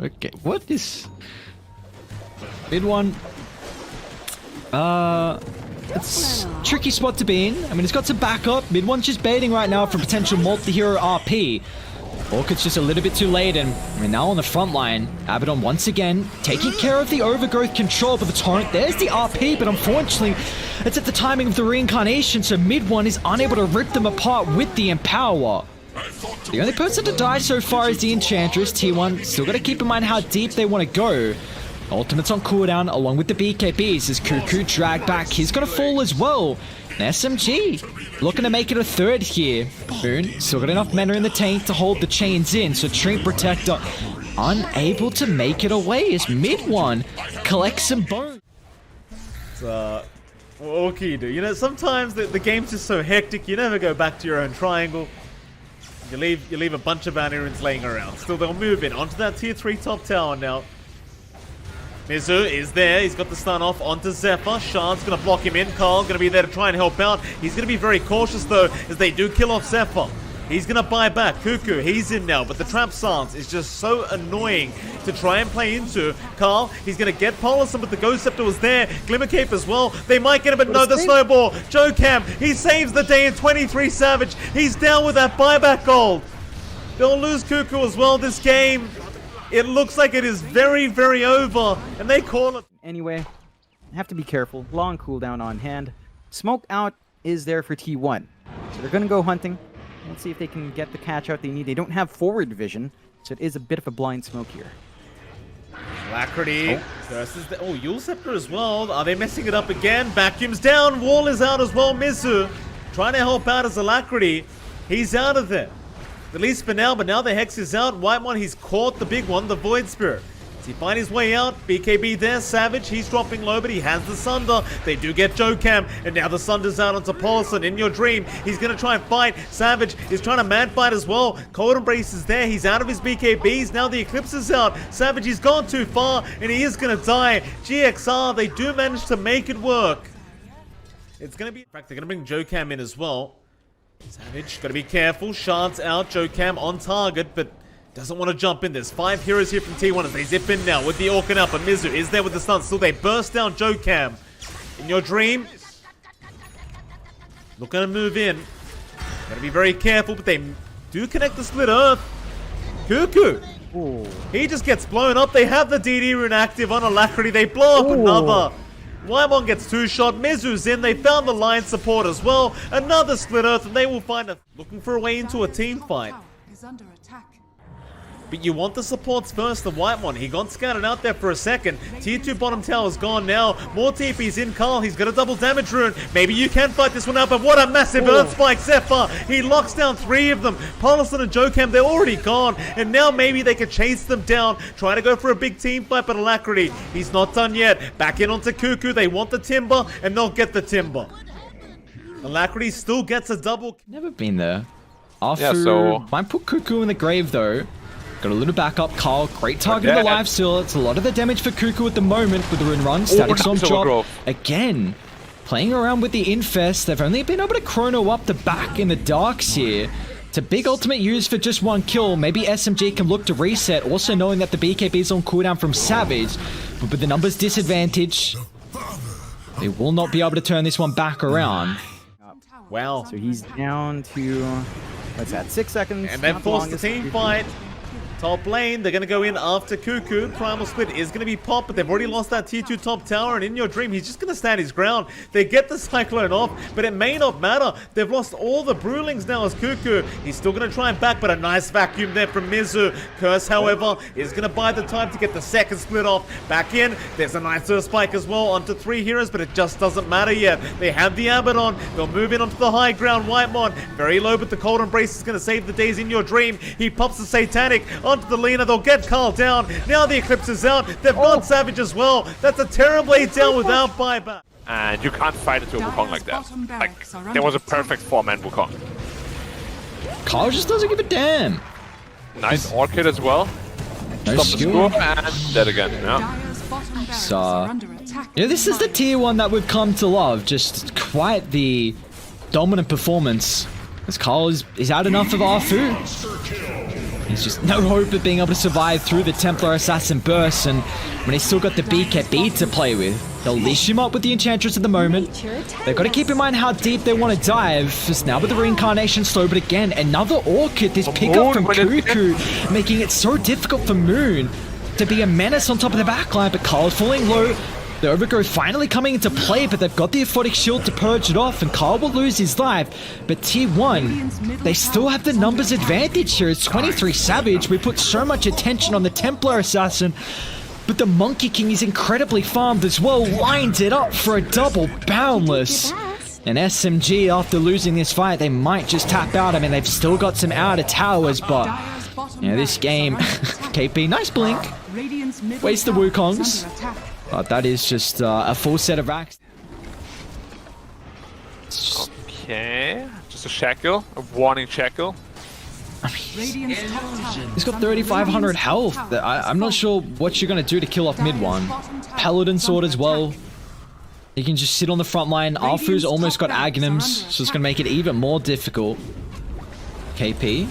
Okay, what is... Mid one. It's a tricky spot to be in. I mean, it's got some backup. Mid one's just baiting right now for potential multi-hero RP. Orchid's just a little bit too late, and we're now on the front line. Abaddon once again taking care of the overgrowth control, but the torrent, there's the RP, but unfortunately, it's at the timing of the reincarnation, so mid one is unable to rip them apart with the empower. The only person to die so far is the Enchantress. T1 still got to keep in mind how deep they want to go. Ultimate's on cooldown along with the BKBs as Cuckoo dragged back. He's going to fall as well. And SMG looking to make it a third here. Boone still got enough mana in the tank to hold the chains in. So Treant Protector unable to make it away as mid one collects some bones. What can you do? You know, sometimes the game's just so hectic, you never go back to your own triangle. You leave a bunch of Bannerins laying around. Still, they'll move in onto that tier 3 top tower now. Mizu is there. He's got the stun off onto Zephyr. Shard's going to block him in. Carl going to be there to try and help out. He's going to be very cautious, though, as they do kill off Zephyr. He's going to buy back. Cuckoo, he's in now, but the trap stance is just so annoying to try and play into. Carl, he's going to get Polison, but the Ghost Scepter was there. Glimmercape as well. They might get him, but no, the snowball. Joe Cam, he saves the day in 23 Savage. He's down with that buyback gold. They'll lose Cuckoo as well this game. It looks like it is very, very over, and they call it. Anyway, have to be careful. Long cooldown on hand. Smoke out is there for T1. So they're going to go hunting. Let's see if they can get the catch out they need. They don't have forward vision, so it is a bit of a blind smoke here. Alacrity versus the... Oh, Yule Scepter as well. Are they messing it up again? Vacuums down. Wall is out as well. Mizu trying to help out as Alacrity. He's out of there. At least for now, but now the Hex is out. White one, he's caught the big one, the Void Spirit. Does he find his way out? BKB there, Savage, he's dropping low, but he has the Sunder. They do get Joe Cam, and now the Sunder's out onto Paulson. In your dream, he's going to try and fight. Savage is trying to man fight as well. Cold Embrace is there, he's out of his BKBs. Now the Eclipse is out. Savage, he's gone too far, and he is going to die. GXR, they do manage to make it work. It's going to be... In fact, they're going to bring Joe Cam in as well. Savage, gotta be careful. Shard's out. Joe Cam on target, but doesn't want to jump in. There's 5 heroes here from T1 as they zip in now with the Orkin up. And Mizu is there with the stun. Still, they burst down Joe Cam. In your dream, looking to move in. Gotta be very careful, but they do connect the split earth. Cuckoo. Ooh. He just gets blown up. They have the DD rune active on Alacrity. They blow up another. Waimon gets 2-shot, Mizu's in, they found the line support as well. Another split earth, and they will find a... Looking for a way into a team fight. But you want the supports first, the white one. He got scouted out there for a second. Tier 2 bottom tower is gone now. More TP's in. Carl, he's got a double damage rune. Maybe you can fight this one out, but what a massive earth spike. Zephyr, he locks down 3 of them. Paulison and Joe Cam, they're already gone. And now maybe they can chase them down. Try to go for a big team fight, but Alacrity, he's not done yet. Back in onto Cuckoo. They want the timber, and they'll get the timber. Alacrity still gets a double. Never been there. After... Yeah, so... Might put Cuckoo in the grave, though. Got a little backup. Carl, great target alive still. It's a lot of the damage for Cuckoo at the moment with the rune run. Static Storm drop. Again, playing around with the Infest. They've only been able to chrono up the back in the darks here. It's a big ultimate used for just 1 kill. Maybe SMG can look to reset. Also knowing that the BKB is on cooldown from Savage. But with the numbers disadvantage, they will not be able to turn this one back around. Wow. So he's down to, what's that, 6 seconds. And then force the team fight. Top lane, they're going to go in after Cuckoo. Primal Split is going to be popped, but they've already lost that tier 2 top tower, and in your dream, he's just going to stand his ground. They get the Cyclone off, but it may not matter. They've lost all the Brewlings now as Cuckoo. He's still going to try and back, but a nice vacuum there from Mizu. Curse, however, is going to buy the time to get the second split off. Back in, there's a nice Earth Spike as well onto 3 heroes, but it just doesn't matter yet. They have the Abaddon. They'll move in onto the high ground. Whitemon, very low, but the Cold Embrace is going to save the days in your dream. He pops the Satanic onto the Lena. They'll get Carl down. Now the Eclipse is out. They've got Savage as well. That's a terrible 8 down without buyback. And you can't fight into a Wukong like that. Like, there was a perfect 4-man Wukong. Carl just doesn't give a damn. Nice Orchid as well. No Stop skill. the score and dead again. Yeah. So, yeah, this is the tier 1 that we've come to love. Just quite the dominant performance. As Carl is out enough of our food. There's just no hope of being able to survive through the Templar Assassin burst, and when he's still got the BKB to play with, they'll leash him up with the Enchantress at the moment. They've got to keep in mind how deep they want to dive, just now with the Reincarnation slow, but again, another Orchid, this pickup from Cuckoo, making it so difficult for Moon to be a menace on top of the backline, but Carl's falling low. The Overgrowth finally coming into play, but they've got the Aphotic Shield to purge it off, and Carl will lose his life. But T1, they still have the numbers advantage here. It's 23 Savage. We put so much attention on the Templar Assassin, but the Monkey King is incredibly farmed as well, lines it up for a double Boundless. And SMG, after losing this fight, they might just tap out. I mean, they've still got some outer towers, but this game, KP, nice blink. Waste the Wukongs. But that is just a full set of racks. Okay, just a shackle, a warning shackle. He's got 3,500 health. I'm not sure what you're going to do to kill off mid one. Paladin Sword as well. He can just sit on the front line. Arfu's almost got Aghanims, so it's going to make it even more difficult. KP.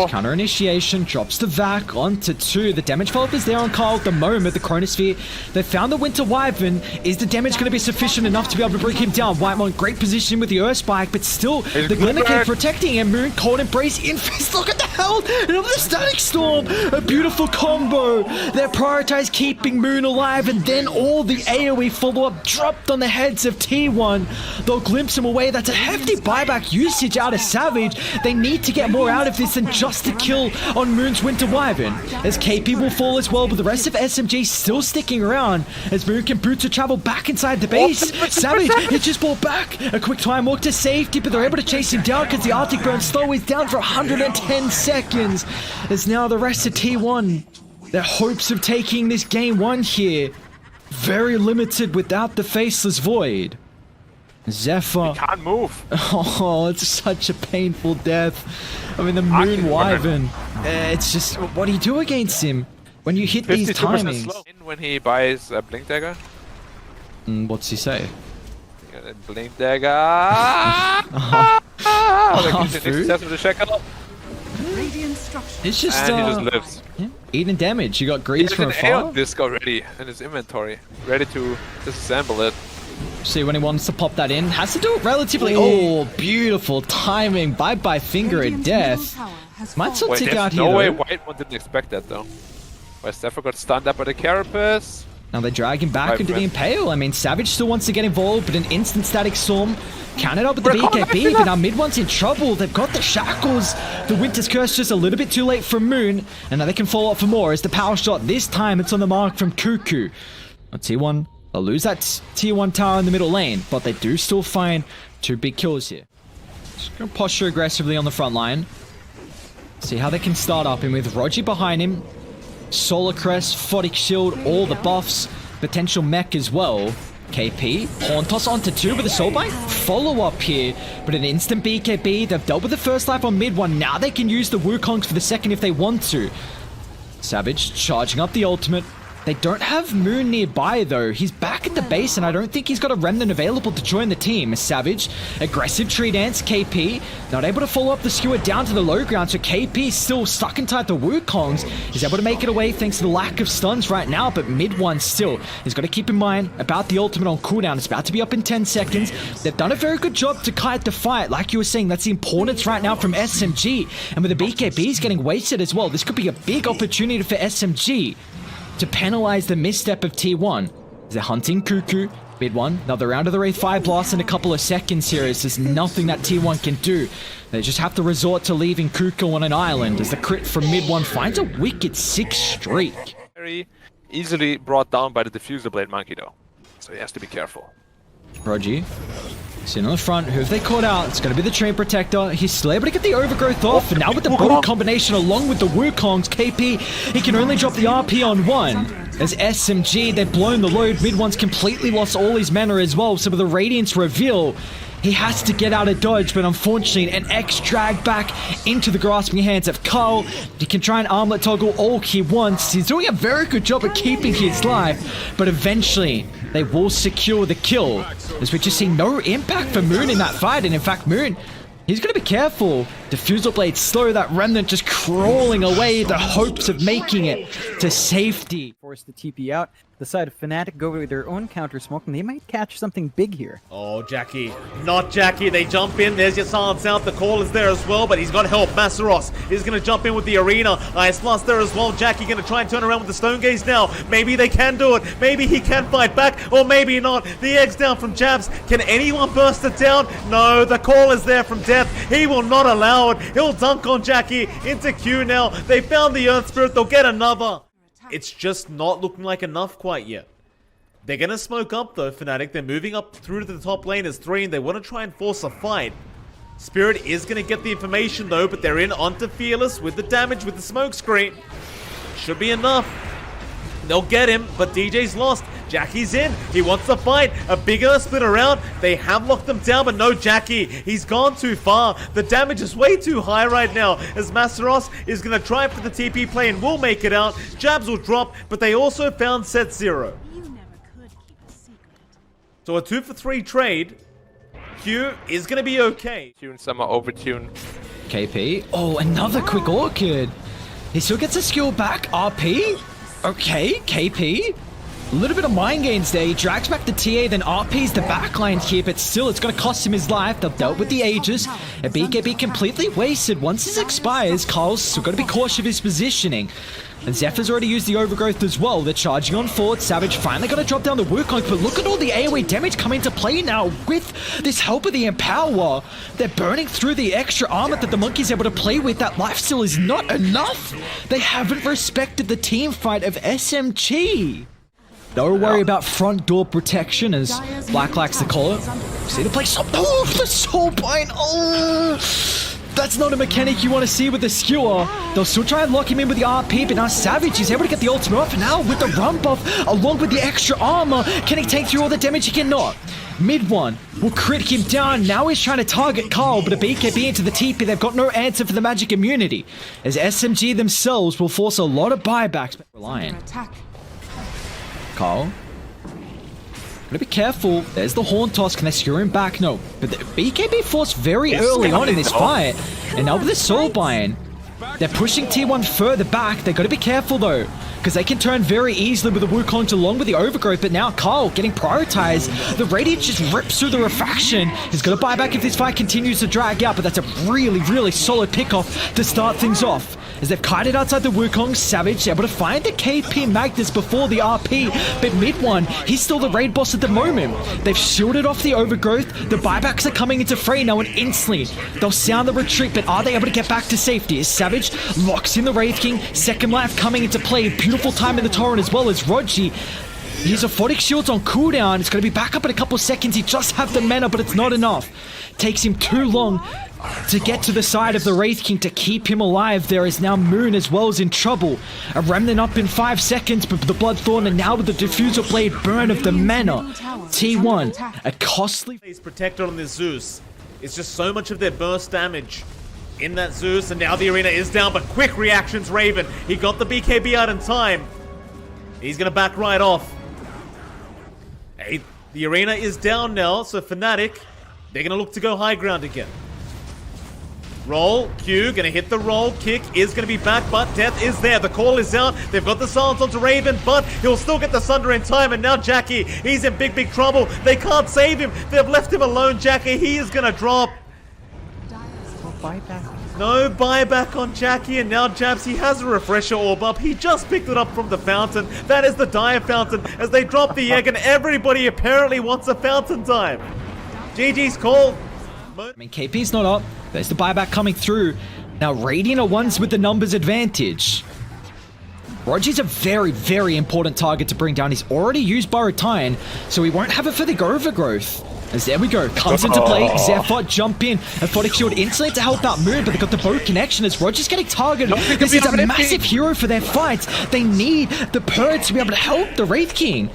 Counter initiation, drops the Vac onto 2. The damage follow-up is there on Carl at the moment. The Chronosphere, they found the Winter Wyvern. Is the damage going to be sufficient enough to be able to bring him down? Whitemon, great position with the Earth Spike, but still, the Glimmercave protecting him. Moon, Cold Embrace, Infest, look at the health! And the Static Storm, a beautiful combo. They prioritize keeping Moon alive, and then all the AoE follow-up dropped on the heads of T1. They'll glimpse him away. That's a hefty buyback usage out of Savage. They need to get more out of this than just a kill on Moon's Winter Wyvern, as KP will fall as well, but the rest of SMG still sticking around as Moon can boot to travel back inside the base. Savage, he just brought back a quick time walk to safety, but they're able to chase him down because the Arctic Burn slow is down for 110 seconds. As now the rest of T1, their hopes of taking this game 1 here, very limited without the Faceless Void. Zephyr. He can't move. Oh, it's such a painful death. I mean, the Moon Wyvern. It's just, what do you do against him when you hit these timings? Slow. When he buys a Blink Dagger. What's he say? Blink Dagger. With the shackle. It's just, and he just lives. Yeah, eating damage. You got grease from afar. He has an disc already in his inventory, ready to disassemble it. See when he wants to pop that in. Has to do it relatively. Oh, beautiful timing. Bye-bye finger of death. Might still tick out here. No way Whitemon didn't expect that though. Where Zephyr got stunned up by the Carapace. Now they drag him back into the Impale. I mean, Savage still wants to get involved, but an instant Static Storm counted up with the BKB, but now mid one's in trouble. They've got the Shackles. The Winter's Curse just a little bit too late for Moon, and now they can follow up for more as the power shot. This time it's on the mark from Cuckoo. T1, they'll lose that tier 1 tower in the middle lane, but they do still find 2 big kills here. Just gonna posture aggressively on the front line. See how they can start up, and with Rogi behind him, Solar Crest, Photic Shield, all the buffs, potential mech as well. KP, Pawn Toss onto 2 with a Soulbite. Follow up here, but an instant BKB. They've dealt with the first life on mid one. Now they can use the Wukongs for the second if they want to. Savage charging up the ultimate. They don't have Moon nearby though. He's back at the base and I don't think he's got a remnant available to join the team. Savage, aggressive tree dance, KP, not able to follow up the skewer down to the low ground, so KP is still stuck inside the Wukongs. He's able to make it away thanks to the lack of stuns right now, but mid one still. He's got to keep in mind about the ultimate on cooldown. It's about to be up in 10 seconds. They've done a very good job to kite the fight. Like you were saying, that's the importance right now from SMG. And with the BKBs getting wasted as well, this could be a big opportunity for SMG to penalize the misstep of T1. They're hunting Cuckoo. Mid one, another round of the Wraith Fire Blast in a couple of seconds here. As there's nothing that T1 can do. They just have to resort to leaving Cuckoo on an island as the crit from mid one finds a wicked 6 streak. Very easily brought down by the Diffuser Blade Monkey though, so he has to be careful. Rogi, sitting on the front, who have they caught out? It's going to be the Train Protector. He's still able to get the Overgrowth off, and now with the Bolt combination along with the Wukongs, KP, he can only drop the RP on 1. As SMG, they've blown the load. Mid one's completely lost all his mana as well, so with the Radiance reveal, he has to get out of dodge, but unfortunately an X drag back into the grasping hands of Carl. He can try and armlet toggle all he wants. He's doing a very good job at keeping his life, but eventually they will secure the kill. As we just see no impact for Moon in that fight, and in fact Moon, He's going to be careful. Diffusal blade slow, that Remnant just crawling away, the hopes of making it to safety. Force the TP out. The side of Fnatic go with their own counter smoke, and they might catch something big here. Oh, Jackie. Not Jackie. They jump in. There's your silence out. The call is there as well, but he's got help. Masaros is going to jump in with the arena. Ice Blast there as well. Jackie going to try and turn around with the Stone Gaze now. Maybe they can do it. Maybe he can fight back, or maybe not. The egg's down from Jabs. Can anyone burst it down? No, the call is there from Death. He will not allow it. He'll dunk on Jackie into Q now. They found the Earth Spirit. They'll get another. It's just not looking like enough quite yet. They're going to smoke up though, Fnatic. They're moving up through to the top lane as 3, and they want to try and force a fight. Spirit is going to get the information though, but they're in onto Fearless with the damage with the smoke screen. Should be enough. They'll get him, but DJ's lost. Jackie's in. He wants to fight. A big Earth Split around. They have locked them down, but no Jackie. He's gone too far. The damage is way too high right now, as Masaros is going to try for the TP play and will make it out. Jabs will drop, but they also found set 0. You never could keep a secret. So a 2 for 3 trade. Q is going to be okay. Tune Summer overtune. KP. Oh, another quick Orchid. He still gets a skill back. RP. Okay, KP. A little bit of mind gains there. He drags back the TA, then RP's the backline here, but still it's going to cost him his life. They've dealt with the Aegis. A BKB completely wasted. Once this expires, Carl's still got to be cautious of his positioning. And Zephyr's already used the Overgrowth as well. They're charging on forward. Savage finally got to drop down the Wukong, but look at all the AoE damage coming into play now with this help of the Empower. They're burning through the extra armor that the Monkey's able to play with. That lifesteal is not enough. They haven't respected the team fight of SMG. Don't worry about front door protection, as Black likes to call it. See the place. Oh, the Soulbind. Oh, that's not a mechanic you want to see with the skewer. They'll still try and lock him in with the RP, but now Savage is able to get the ultimate off. Now with the run buff, along with the extra armor, can he take through all the damage? He cannot. Mid one will crit him down. Now he's trying to target Carl, but a BKB into the TP. They've got no answer for the magic immunity, as SMG themselves will force a lot of buybacks. Reliant. Carl. Gotta be careful. There's the Horn Toss. Can they secure him back? No. But the BKB forced very early on in this fight. And now with the Soulbind, they're pushing T1 further back. They gotta be careful though, because they can turn very easily with the Wukong along with the Overgrowth. But now Carl getting prioritized. The Radiance just rips through the Refraction. He's got to buy back if this fight continues to drag out, but that's a really, really solid pickoff to start things off. As they've kited outside the Wukong, Savage able to find the KP Magnus before the RP, but mid one, he's still the raid boss at the moment. They've shielded off the Overgrowth, the buybacks are coming into fray now, and instantly they'll sound the retreat, but are they able to get back to safety? As Savage locks in the Wraith King, second life coming into play, beautiful time in the Torrent as well as Rogi. His Aphotic Shield's on cooldown, it's going to be back up in a couple seconds, he just have the mana, but it's not enough. Takes him too long to get to the side of the Wraith King to keep him alive. There is now Moon as well as in trouble. A Remnant up in 5 seconds, but the Bloodthorn, and now with the Diffusal Blade burn of the mana. T1, a costly... He's protected on this Zeus. It's just so much of their burst damage in that Zeus, and now the arena is down, but quick reactions, Raven. He got the BKB out in time. He's going to back right off. Hey, the arena is down now, so Fnatic, they're going to look to go high ground again. Roll, Q, gonna hit the roll, kick is gonna be back, but Death is there. The call is out, they've got the silence onto Raven, but he'll still get the Sunder in time, and now Jackie, he's in big, big trouble. They can't save him, they've left him alone, Jackie, he is gonna drop. No buyback on Jackie, and now Jabs, he has a refresher orb up. He just picked it up from the fountain. That is the Dire Fountain, as they drop the egg, and everybody apparently wants a fountain time. GG's call. I mean, KP's not up. There's the buyback coming through. Now, Radiant are ones with the numbers advantage. Rogi's a very, very important target to bring down. He's already used Baratine, so he won't have it for the Overgrowth. As there we go, comes into play, Zephyr jump in, Aphotic Shield instantly to help out Moon, but they got the bow connection as Roger's getting targeted. This is a massive hero for their fights. They need the Purge to be able to help the Wraith King.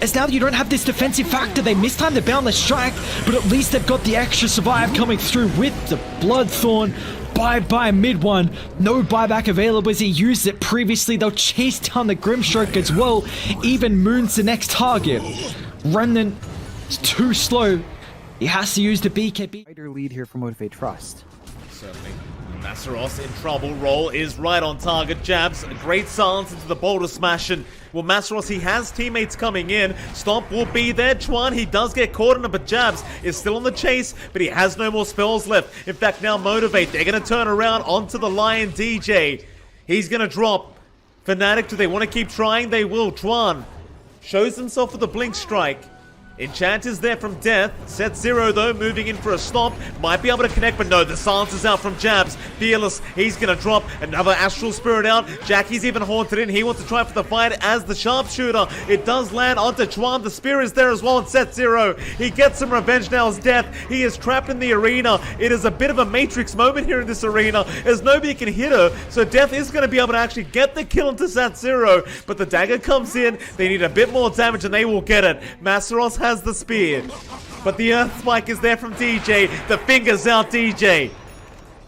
As now that you don't have this defensive factor, they mistime the Boundless Strike, but at least they've got the extra survive coming through with the Bloodthorn. Bye-bye mid one. No buyback available as he used it previously. They'll chase down the Grimstroke as well. Even Moon's the next target. Remnant is too slow. He has to use the BKB. Wider lead here for Motivate Trust. Certainly. Masseros in trouble. Roll is right on target. Jabs, a great silence into the boulder smash. And well, Masseros, he has teammates coming in. Stomp will be there. Chuan, he does get caught in it, but Jabs is still on the chase, but he has no more spells left. In fact, now Motivate, they're going to turn around onto the Lion DJ. He's going to drop. Fnatic, do they want to keep trying? They will. Chuan shows himself with a blink strike. Enchant is there from Death. Set 0 though, moving in for a stomp. Might be able to connect, but no, the silence is out from Jabs. Fearless, he's gonna drop another Astral Spirit out. Jackie's even haunted in. He wants to try for the fight as the sharpshooter. It does land onto Chuan. The spear is there as well in Set 0. He gets some revenge now as Death. He is trapped in the arena. It is a bit of a Matrix moment here in this arena as nobody can hit her. So Death is gonna be able to actually get the kill into Set 0. But the dagger comes in. They need a bit more damage and they will get it. Masseros has the spear, but the earth spike is there from DJ. The fingers out DJ.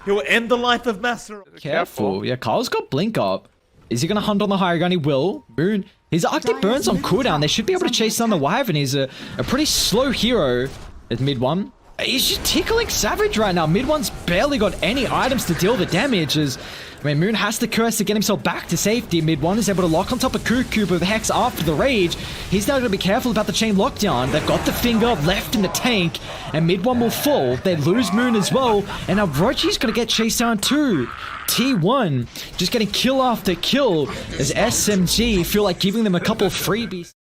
He will end the life of Masseros. Careful. Yeah, Kyle's got blink up. Is he gonna hunt on the higher ground? He will. Moon. His Arctic Burn's on cooldown. They should be able to chase down the Wyvern. He's a pretty slow hero at mid one. He's just tickling Savage right now. Mid one's barely got any items to deal the damage. Moon has to curse to get himself back to safety. Mid one is able to lock on top of Cuckoo with Hex after the rage. He's now going to be careful about the chain lockdown. They've got the finger left in the tank, and mid one will fall. They lose Moon as well, and now Rochi's going to get chased down too. T1 just getting kill after kill as SMG feel like giving them a couple of freebies.